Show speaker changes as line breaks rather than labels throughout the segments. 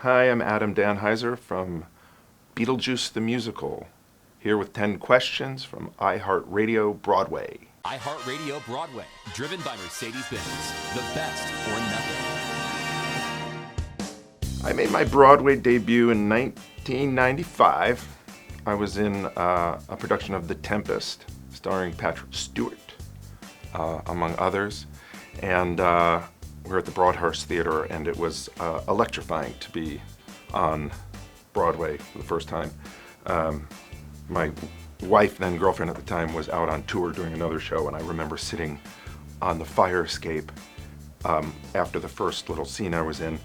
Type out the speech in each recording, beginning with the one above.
Hi, I'm Adam Dannheisser from Beetlejuice the Musical, here with 10 questions from iHeartRadio Broadway.
iHeartRadio Broadway, driven by Mercedes-Benz. The best or nothing.
I made my Broadway debut in 1995. I was in a production of The Tempest, starring Patrick Stewart, among others. And we were at the Broadhurst Theater, and it was electrifying to be on Broadway for the first time. My wife, then girlfriend at the time, was out on tour doing another show, and I remember sitting on the fire escape after the first little scene I was in,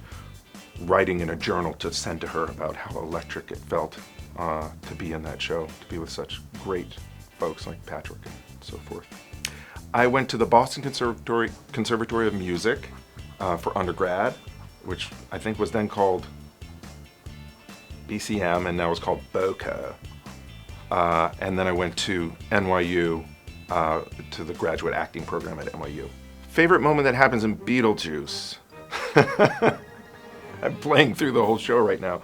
writing in a journal to send to her about how electric it felt to be in that show, to be with such great folks like Patrick and so forth. I went to the Boston Conservatory of Music for undergrad, which I think was then called BCM and now is called BOCA. And then I went to NYU, to the graduate acting program at NYU. Favorite moment that happens in Beetlejuice? I'm playing through the whole show right now.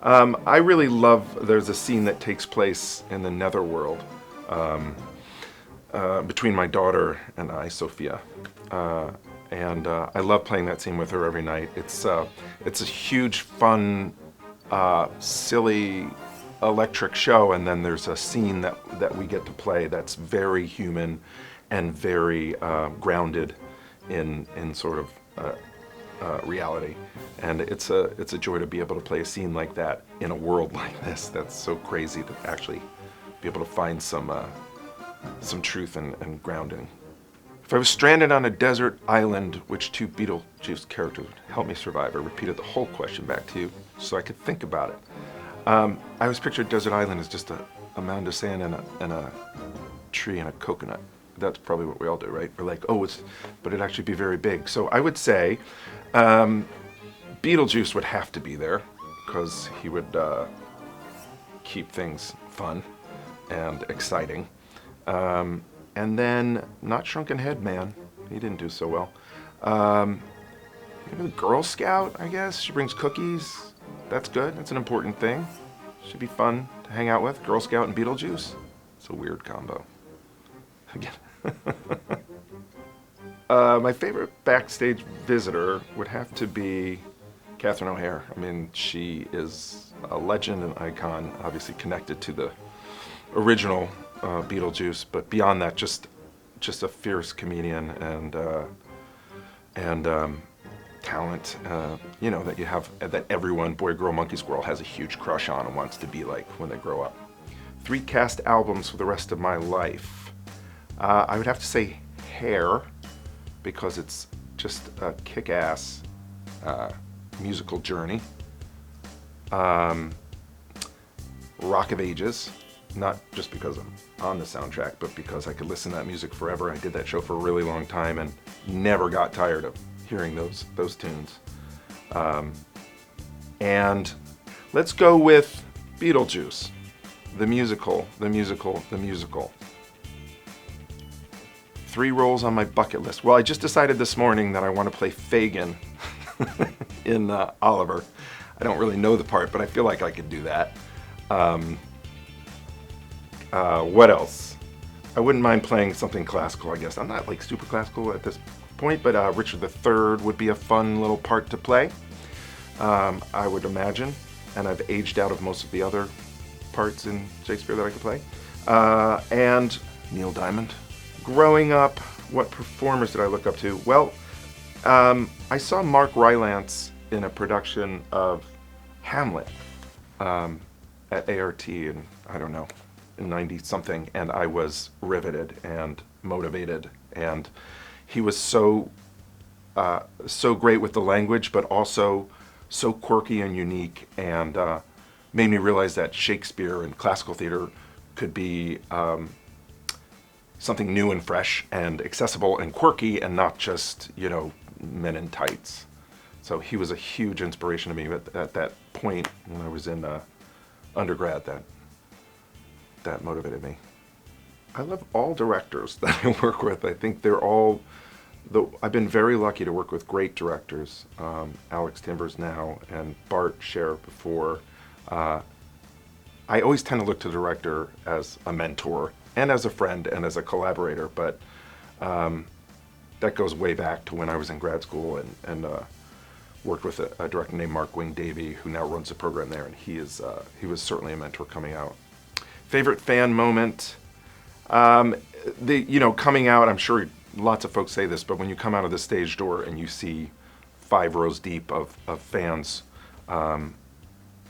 I really love, there's a scene that takes place in the netherworld between my daughter and I, Sophia. And I love playing that scene with her every night. It's a huge, fun, silly, electric show, and then there's a scene that we get to play that's very human and very grounded in sort of reality. And it's a joy to be able to play a scene like that in a world like this that's so crazy, to actually be able to find some truth and grounding. If I was stranded on a desert island, which two Beetlejuice characters would help me survive? I repeated the whole question back to you so I could think about it. I always pictured desert island as just a mound of sand and a tree and a coconut. That's probably what we all do, right? We're like, but it'd actually be very big. So I would say Beetlejuice would have to be there, because he would keep things fun and exciting. And then not Shrunken Head Man. He didn't do so well. Maybe the Girl Scout, I guess. She brings cookies. That's good. That's an important thing. Should be fun to hang out with. Girl Scout and Beetlejuice. It's a weird combo. Again. My favorite backstage visitor would have to be Catherine O'Hara. I mean, she is a legend, an icon, obviously connected to the original Beetlejuice, but beyond that, just a fierce comedian and talent, that you have, that everyone, boy, girl, monkey, squirrel, has a huge crush on and wants to be like when they grow up. 3 cast albums for the rest of my life. I would have to say Hair, because it's just a kick-ass musical journey. Rock of Ages, not just because I'm on the soundtrack, but because I could listen to that music forever. I did that show for a really long time and never got tired of hearing those tunes. And let's go with Beetlejuice, the musical. 3 roles on my bucket list. Well, I just decided this morning that I want to play Fagin in Oliver. I don't really know the part, but I feel like I could do that. What else? I wouldn't mind playing something classical, I guess. I'm not like super classical at this point, but Richard III would be a fun little part to play, I would imagine. And I've aged out of most of the other parts in Shakespeare that I could play. And Neil Diamond. Growing up, what performers did I look up to? Well, I saw Mark Rylance in a production of Hamlet at ART in, I don't know, in 90-something, and I was riveted and motivated. And he was so great with the language, but also so quirky and unique, and made me realize that Shakespeare and classical theater could be something new and fresh and accessible and quirky, and not just, men in tights. So he was a huge inspiration to me at that point when I was in undergrad. That motivated me. I love all directors that I work with. I think they're all I've been very lucky to work with great directors, Alex Timbers now and Bart Scher before. I always tend to look to the director as a mentor and as a friend and as a collaborator, but that goes way back to when I was in grad school and worked with a director named Mark Wing Davey, who now runs the program there, and he was certainly a mentor coming out. Favorite fan moment? Coming out, I'm sure lots of folks say this, but when you come out of the stage door and you see 5 rows deep of fans,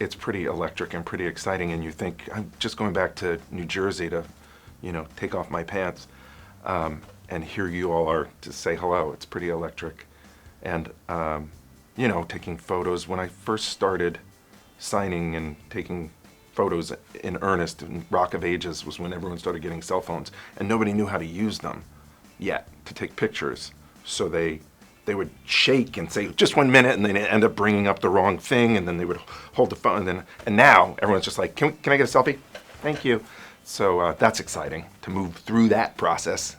it's pretty electric and pretty exciting, and you think, I'm just going back to New Jersey to, take off my pants, and here you all are to say hello. It's pretty electric. And, taking photos. When I first started signing and taking photos in earnest, in Rock of Ages was when everyone started getting cell phones, and nobody knew how to use them yet to take pictures. So they would shake and say, just 1 minute, and then they end up bringing up the wrong thing, and then they would hold the phone, and now everyone's just like, can I get a selfie? Thank you. So that's exciting to move through that process.